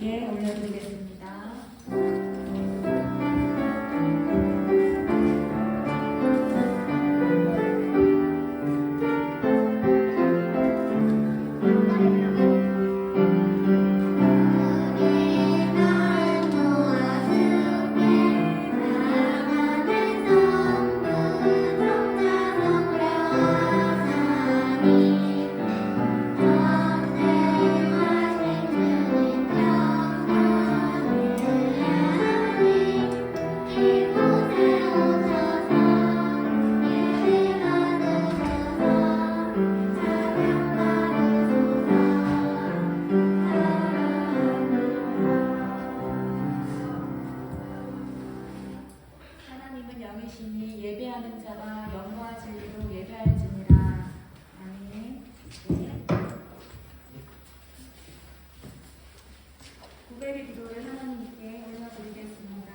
하나님께 올려드리겠습니다. 하나님은 영이시니 예배하는 자가 영과 진리로 예배할지니라. 아멘. 고백의 기도를 하나님께 올려드리겠습니다.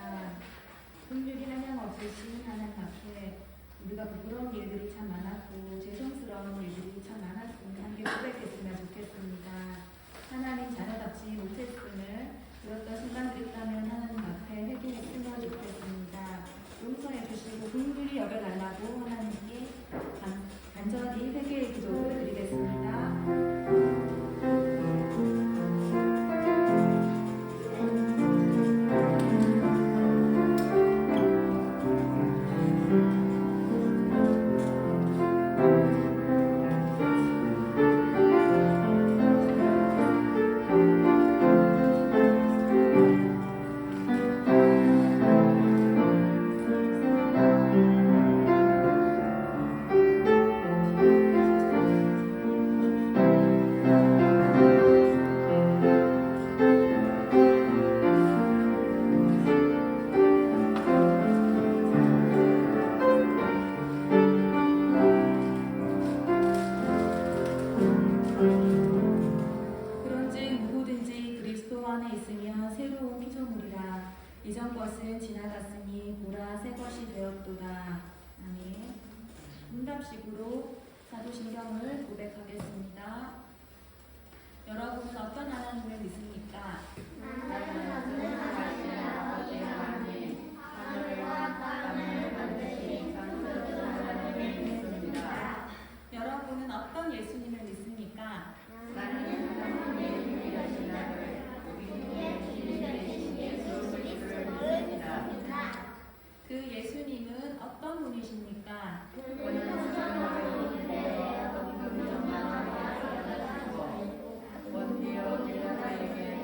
긍휼이 한량 없으신 하나님 앞에 우리가 부끄러운 일들이 참 많았고 죄송스러운 일들이 참 많았으니 함께 고백했으면 좋겠습니다. 하나님 자녀답지 못했음을 들었던 순간들이 있다면 하나님 앞에 회개했으면 좋겠습니다. 용서해 주시고 긍휼히 여겨달라고 하나님께 간절히 회개의 기도를 드리겠습니다. 그런즉 누구든지 그리스도 안에 있으면 새로운 피조물이라. 이전 것은 지나갔으니 보라 새 것이 되었도다. 아멘. 문답식으로 사도신경을 고백하겠습니다. 여러분은 어떤 하나님을 믿습니까? 여러분은 어떤 예수님을 믿습니까? 그 예수님은 어떤 분이십니까? 원디어 기다리게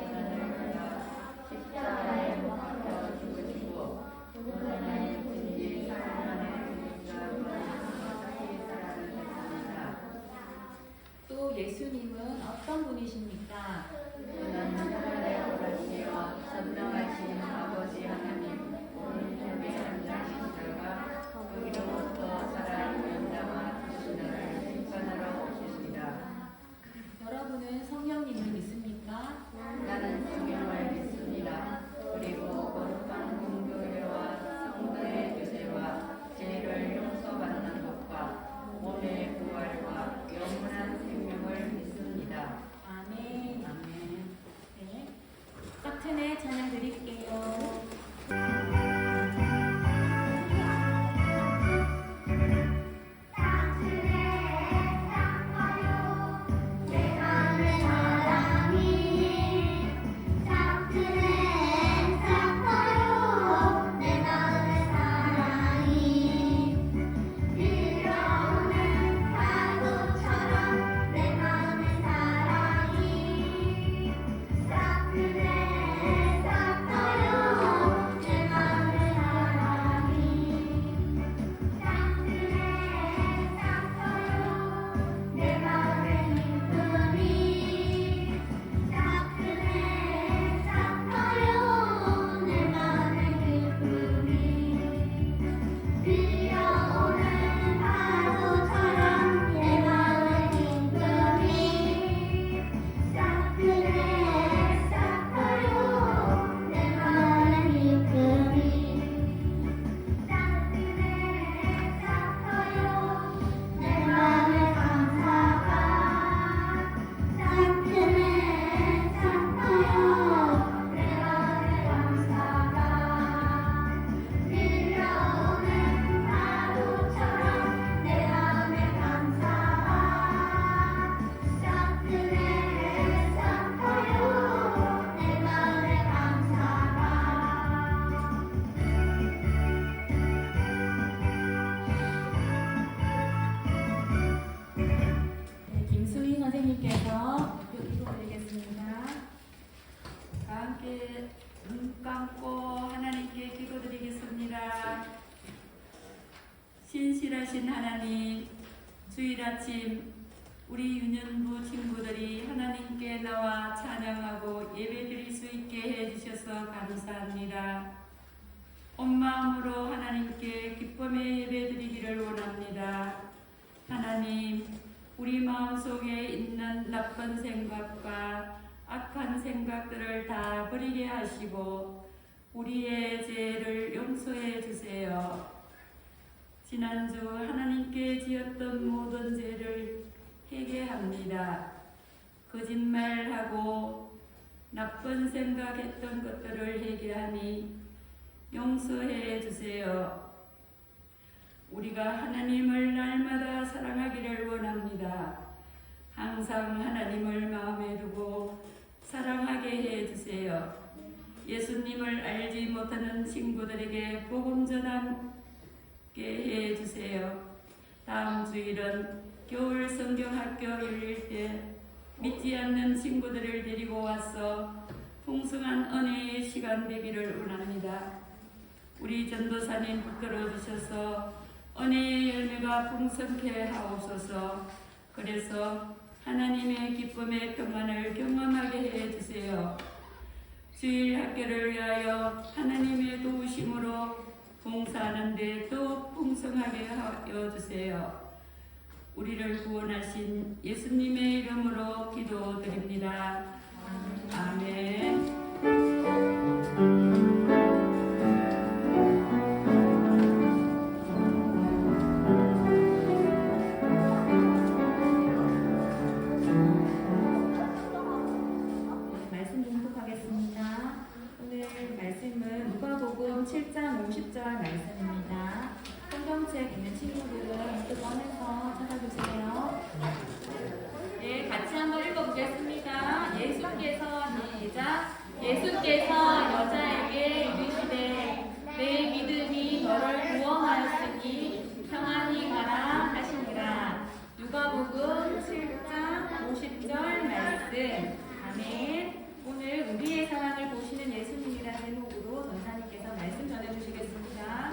함께 눈 감고 하나님께 기도드리겠습니다. 신실하신 하나님, 주일 아침 우리 유년부 친구들이 하나님께 나와 찬양하고 예배드릴 수 있게 해주셔서 감사합니다. 온 마음으로 하나님께 기쁨의 예배드리기를 원합니다. 하나님, 우리 마음속에 있는 나쁜 생각과 악한 생각들을 다 버리게 하시고 우리의 죄를 용서해 주세요. 지난주 하나님께 지었던 모든 죄를 회개합니다. 거짓말하고 나쁜 생각했던 것들을 회개하니 용서해 주세요. 우리가 하나님을 날마다 사랑하기를 원합니다. 항상 하나님을 마음에 두고 사랑하게 해 주세요. 예수님을 알지 못하는 친구들에게 복음 전하게 해 주세요. 다음 주일은 겨울 성경학교 열릴 때 믿지 않는 친구들을 데리고 와서 풍성한 은혜의 시간 되기를 원합니다. 우리 전도사님 붙들어 주셔서 은혜의 열매가 풍성케 하옵소서. 그래서 하나님의 기쁨의 평안을 경험하게 해주세요. 주일 학교를 위하여 하나님의 도우심으로 봉사하는 데 또 풍성하게 하여 주세요. 우리를 구원하신 예수님의 이름으로 기도드립니다. 아멘. 말씀 봉독하겠습니다. 오늘 말씀은 누가복음 7장 50절 말씀입니다. 성경책 있는 친구들은 그 꺼내서 찾아주세요. 네, 같이 한번 읽어보겠습니다. 예수께서 여자에게 이르시되 내 믿음이 너를 구원하였으니 평안히 가라 하시니라. 누가복음 7장 50절 말씀. 아멘. 오늘 우리의 사랑을 보시는 예수님이라는 제목으로 전사님께서 말씀 전해주시겠습니다.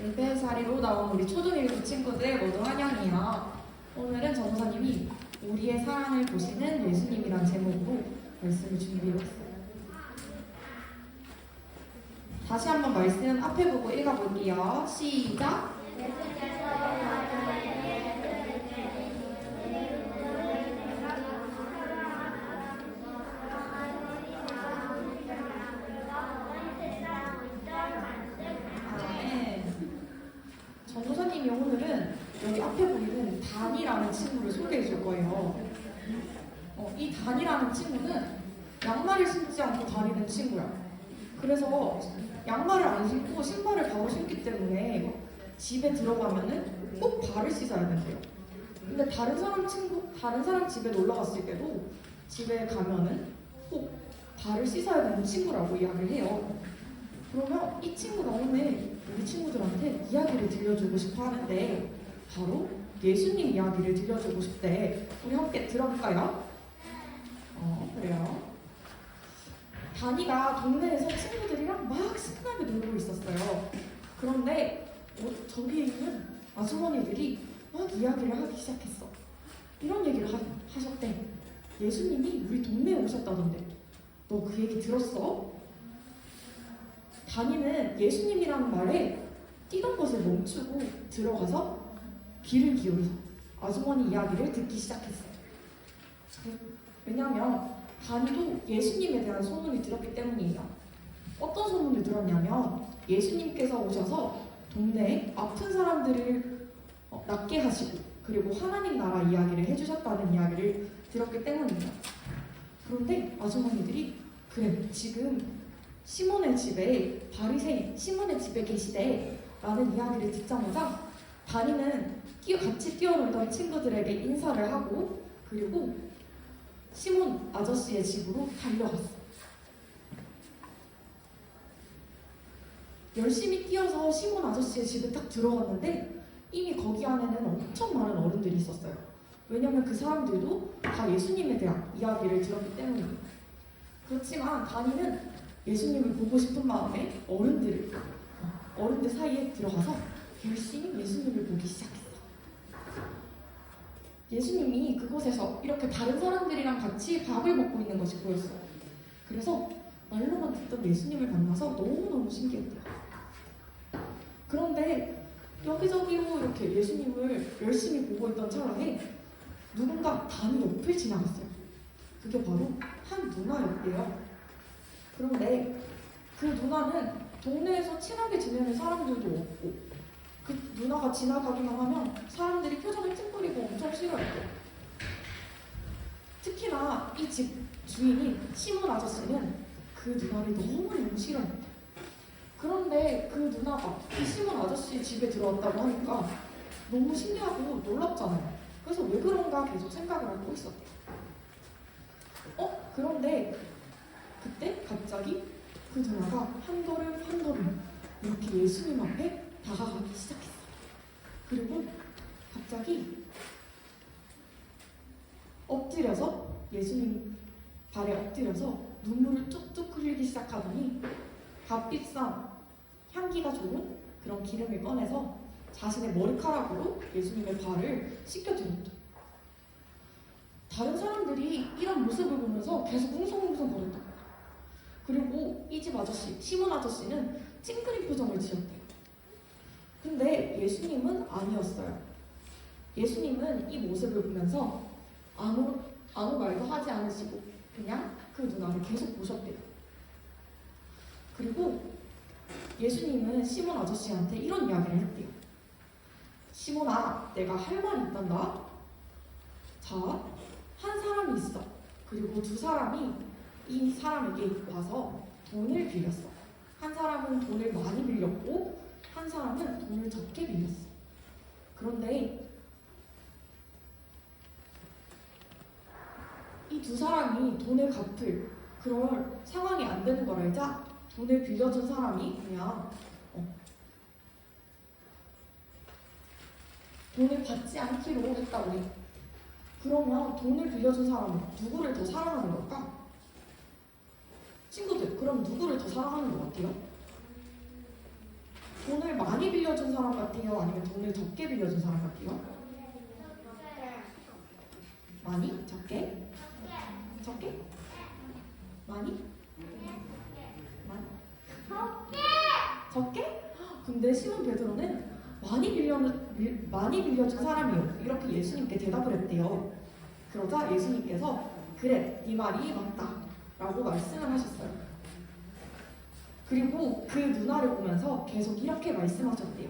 예배자리로 나온 우리 초등1급 친구들 모두 환영이요. 오늘은 전도사님이 우리의 사랑을 보시는 예수님이란 제목으로 말씀을 준비해봤어요. 다시 한번 말씀 앞에 보고 읽어볼게요. 시작! 전도사님이 오늘은 여기 앞에 보이는 단이라는 친구를 소개해 줄 거예요. 이 단이라는 친구는 양말을 신지 않고 다니는 친구야. 그래서 양말을 안 신고 신발을 바로 신기 때문에 집에 들어가면은 꼭 발을 씻어야 된대요. 근데 다른 사람 집에 놀러 갔을 때도 집에 가면은 꼭 발을 씻어야 되는 친구라고 이야기를 해요. 그러면 이 친구가 오늘 우리 친구들한테 이야기를 들려주고 싶어 하는데 바로 예수님 이야기를 들려주고 싶대. 우리 함께 들어볼까요? 그래요. 다니가 동네에서 친구들이랑 막 신나게 놀고 있었어요. 그런데 저기에 있는 아주머니들이 막 이야기를 하기 시작했어. 이런 얘기를 하셨대. 예수님이 우리 동네에 오셨다던데 너 그 얘기 들었어? 다니는 예수님이라는 말에 뛰던 것을 멈추고 들어가서 귀를 기울여서 아주머니 이야기를 듣기 시작했어요. 왜냐하면 다니도 예수님에 대한 소문이 들었기 때문이에요. 어떤 소문을 들었냐면 예수님께서 오셔서 동네에 아픈 사람들을 낫게 하시고 그리고 하나님 나라 이야기를 해주셨다는 이야기를 들었기 때문이에요. 그런데 아주머니들이 그래 지금 시몬의 집에 바리새인 시몬의 집에 계시대 라는 이야기를 듣자마자 다니는 같이 뛰어놀던 친구들에게 인사를 하고 그리고 시몬 아저씨의 집으로 달려갔어. 열심히 뛰어서 시몬 아저씨의 집에 딱 들어갔는데 이미 거기 안에는 엄청 많은 어른들이 있었어요. 왜냐면 그 사람들도 다 예수님에 대한 이야기를 들었기 때문이에요. 그렇지만 다니는 예수님을 보고 싶은 마음에 어른들 사이에 들어가서 열심히 예수님을 보기 시작했어. 예수님이 그곳에서 이렇게 다른 사람들이랑 같이 밥을 먹고 있는 것이 보였어. 그래서 말로만 듣던 예수님을 만나서 너무너무 신기했대요. 그런데 여기저기로 이렇게 예수님을 열심히 보고 있던 찰나에 누군가 단이 옆을 지나갔어요. 그게 바로 한 누나였대요. 그런데 그 누나는 동네에서 친하게 지내는 사람들도 없고 그 누나가 지나가기만 하면 사람들이 표정을 찡그리고 엄청 싫어했대요. 특히나 이 집 주인인 시몬 아저씨는 그 누나를 너무너무 싫어했대. 그런데 그 누나가 이 시몬 아저씨 집에 들어왔다고 하니까 너무 신기하고 놀랍잖아요. 그래서 왜 그런가 계속 생각을 하고 있었대요. 그런데 그때 갑자기 그 누나가 한 걸음 이렇게 예수님 앞에 다가가기 시작했어요. 그리고 갑자기 엎드려서 예수님 발에 엎드려서 눈물을 뚝뚝 흘리기 시작하더니 값비싼 향기가 좋은 그런 기름을 꺼내서 자신의 머리카락으로 예수님의 발을 씻겨드렸죠. 다른 사람들이 이런 모습을 보면서 계속 웅성웅성 거렸다. 그리고 이 집 아저씨, 시몬 아저씨는 찡그린 표정을 지었대요. 근데 예수님은 아니었어요. 예수님은 이 모습을 보면서 아무 말도 하지 않으시고 그냥 그 누나를 계속 보셨대요. 그리고 예수님은 시몬 아저씨한테 이런 이야기를 했대요. 시몬아, 내가 할 말이 있단다. 자, 한 사람이 있어. 그리고 두 사람이 이 사람에게 와서 돈을 빌렸어. 한 사람은 돈을 많이 빌렸고 한 사람은 돈을 적게 빌렸어. 그런데 이 두 사람이 돈을 갚을 그럴 상황이 안 되는 걸 알자 돈을 빌려준 사람이 그냥 돈을 받지 않기로 했다고 해. 그러면 돈을 빌려준 사람은 누구를 더 사랑하는 걸까? 친구들, 그럼 누구를 더 사랑하는 것 같아요? 돈을 많이 빌려준 사람 같아요? 아니면 돈을 적게 빌려준 사람 같아요? 많이? 적게? 적게? 많이? 적게? 근데 시몬 베드로는 많이 빌려준 사람이요. 이렇게 예수님께 대답을 했대요. 그러자 예수님께서 그래, 네 말이 맞다 라고 말씀을 하셨어요. 그리고 그 누나를 보면서 계속 이렇게 말씀하셨대요.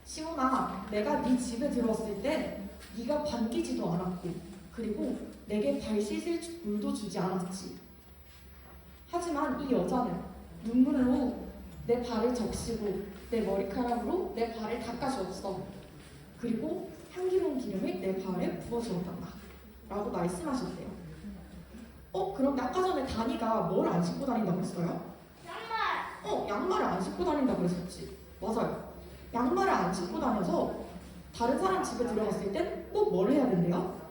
시몬아, 내가 네 집에 들어왔을 때 네가 반기지도 않았고 그리고 내게 발 씻을 물도 주지 않았지. 하지만 이 여자는 눈물로 내 발을 적시고 내 머리카락으로 내 발을 닦아주었어. 그리고 향기로운 기름을 내 발에 부어주었단다 라고 말씀하셨대요. 그런데 아까 전에 다니가 뭘 안 신고 다닌다고 했어요? 양말을 안 신고 다닌다고 그랬었지. 맞아요. 양말을 안 신고 다녀서 다른 사람 집에 들어갔을 땐 꼭 뭘 해야 된대요?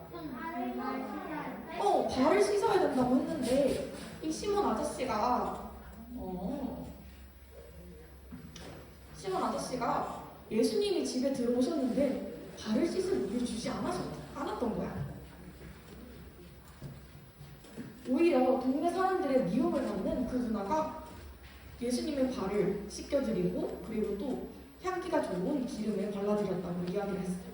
발을 씻어야 된다고 했는데 이 시몬 아저씨가 예수님이 집에 들어오셨는데 발을 씻을 물을 주지 않았던 거야. 오히려 동네 사람들의 미움을 받는 그 누나가 예수님의 발을 씻겨드리고 그리고 또 향기가 좋은 기름을 발라드렸다고 이야기를 했어요.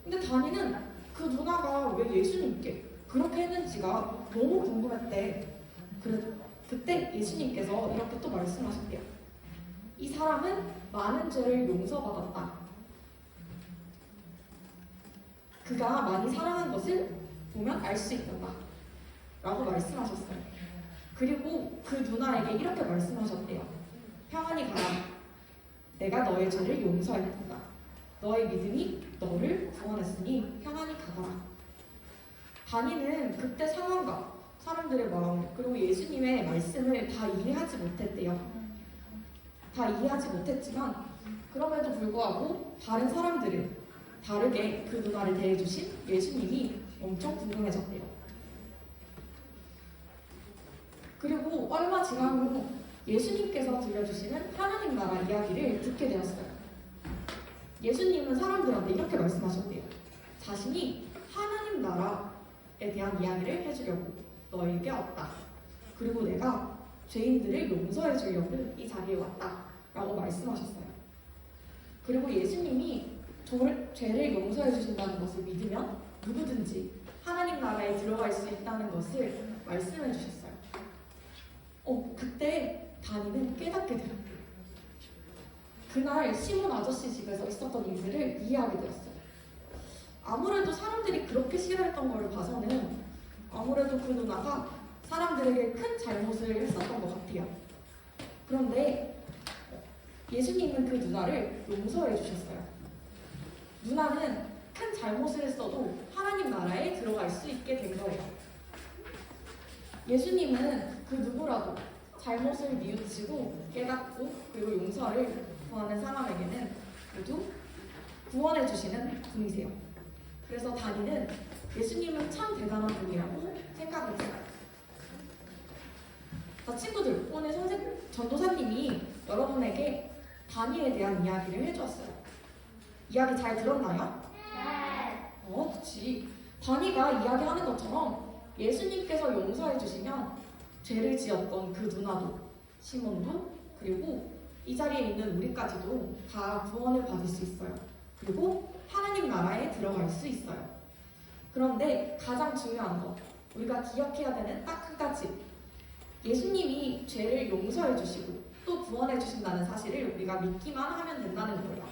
근데 다니는 그 누나가 왜 예수님께 그렇게 했는지가 너무 궁금했대. 그때 예수님께서 이렇게 또 말씀하셨대요. 이 사람은 많은 죄를 용서받았다. 그가 많이 사랑한 것을 보면 알 수 있단다 라고 말씀하셨어요. 그리고 그 누나에게 이렇게 말씀하셨대요. 평안히 가라. 내가 너의 죄를 용서했단다. 너의 믿음이 너를 구원했으니 평안히 가거라. 다니는 그때 상황과 사람들의 마음 그리고 예수님의 말씀을 다 이해하지 못했대요. 다 이해하지 못했지만 그럼에도 불구하고 다른 사람들은 다르게 그 누나를 대해주신 예수님이 엄청 궁금해졌대요. 그리고 얼마 지난 후 예수님께서 들려주시는 하나님 나라 이야기를 듣게 되었어요. 예수님은 사람들한테 이렇게 말씀하셨대요. 자신이 하나님 나라에 대한 이야기를 해주려고 너에게 왔다. 그리고 내가 죄인들을 용서해 주려고 이 자리에 왔다. 라고 말씀하셨어요. 그리고 예수님이 죄를 용서해 주신다는 것을 믿으면 누구든지 하나님 나라에 들어갈 수 있다는 것을 말씀해 주셨어요. 그때 다니는 깨닫게 되었대요. 그날 시몬 아저씨 집에서 있었던 일들을 이해하게 되었어요. 아무래도 사람들이 그렇게 싫어했던 걸 봐서는 아무래도 그 누나가 사람들에게 큰 잘못을 했었던 것 같아요. 그런데 예수님은 그 누나를 용서해 주셨어요. 누나는 큰 잘못을 했어도 하나님 나라에 들어갈 수 있게 된 거예요. 예수님은 그 누구라도 잘못을 뉘우치고 깨닫고 그리고 용서를 구하는 사람에게는 모두 구원해 주시는 분이세요. 그래서 다니는 예수님은 참 대단한 분이라고 생각이 들어요. 자, 친구들, 오늘 전도사님이 여러분에게 다니에 대한 이야기를 해주었어요. 이야기 잘 들었나요? 네. 그치. 다니가 이야기하는 것처럼 예수님께서 용서해 주시면 죄를 지었던 그 누나도, 시몬도, 그리고 이 자리에 있는 우리까지도 다 구원을 받을 수 있어요. 그리고 하나님 나라에 들어갈 수 있어요. 그런데 가장 중요한 것, 우리가 기억해야 되는 딱 한 가지. 예수님이 죄를 용서해 주시고 또 구원해 주신다는 사실을 우리가 믿기만 하면 된다는 거예요.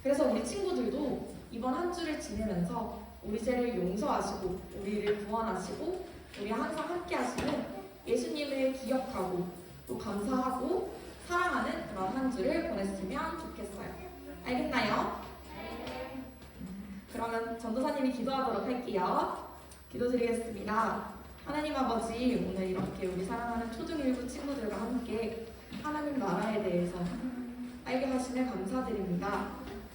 그래서 우리 친구들도 이번 한 주를 지내면서 우리 죄를 용서하시고 우리를 구원하시고 우리 항상 함께 하시는 예수님을 기억하고 또 감사하고 사랑하는 그런 한 주를 보냈으면 좋겠어요. 알겠나요? 네. 그러면 전도사님이 기도하도록 할게요. 기도드리겠습니다. 하나님 아버지, 오늘 이렇게 우리 사랑하는 초등1부 친구들과 함께 하나님 나라에 대해서 알게 하심에 감사드립니다.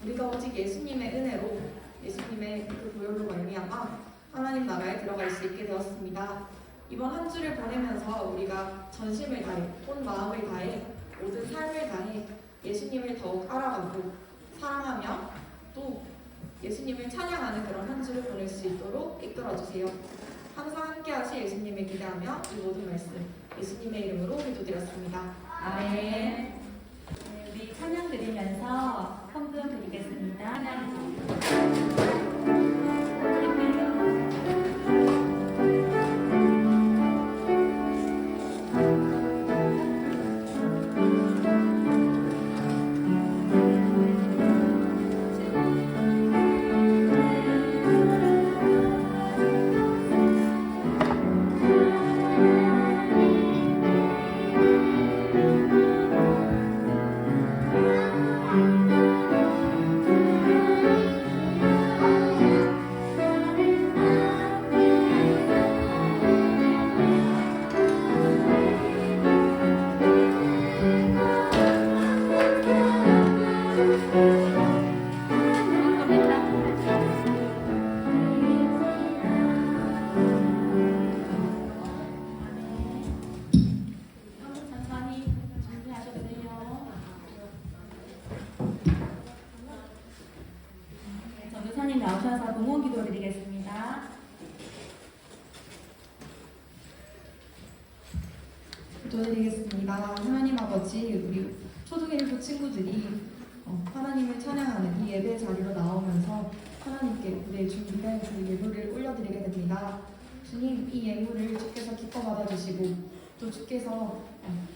우리가 오직 예수님의 은혜로 예수님의 그 보혈로 말미암아 하나님 나라에 들어갈 수 있게 되었습니다. 이번 한 주를 보내면서 우리가 전심을 다해, 온 마음을 다해, 모든 삶을 다해 예수님을 더욱 알아가고 사랑하며 또 예수님을 찬양하는 그런 한 주를 보낼 수 있도록 이끌어주세요. 항상 함께 하실 예수님을 기대하며 이 모든 말씀 예수님의 이름으로 기도드렸습니다. 아멘. 네, 우리 찬양 드리면서 헌금 드리겠습니다. 전도사님 나오셔서 공헌 기도 드리겠습니다. 기도드리겠습니다. 하나님 아버지, 우리 초등1부 친구들이 하나님을 찬양하는 이 예배 자리로 나오면서 하나님께 우리의 준비된 그 예물을 올려드리게 됩니다. 주님, 이 예물을 주께서 기뻐 받아주시고 또 주께서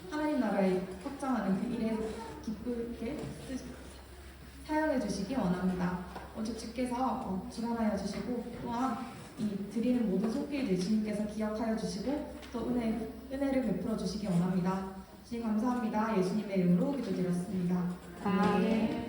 하나님 나라에 확장하는 그 일에 기쁘게 사용해 주시기 원합니다. 오직 주께서 주관하여 주시고 또한 이 드리는 모든 손길들 주님께서 기억하여 주시고 또 은혜를 베풀어 주시기 원합니다. 주님 감사합니다. 예수님의 이름으로 기도드렸습니다. 아멘.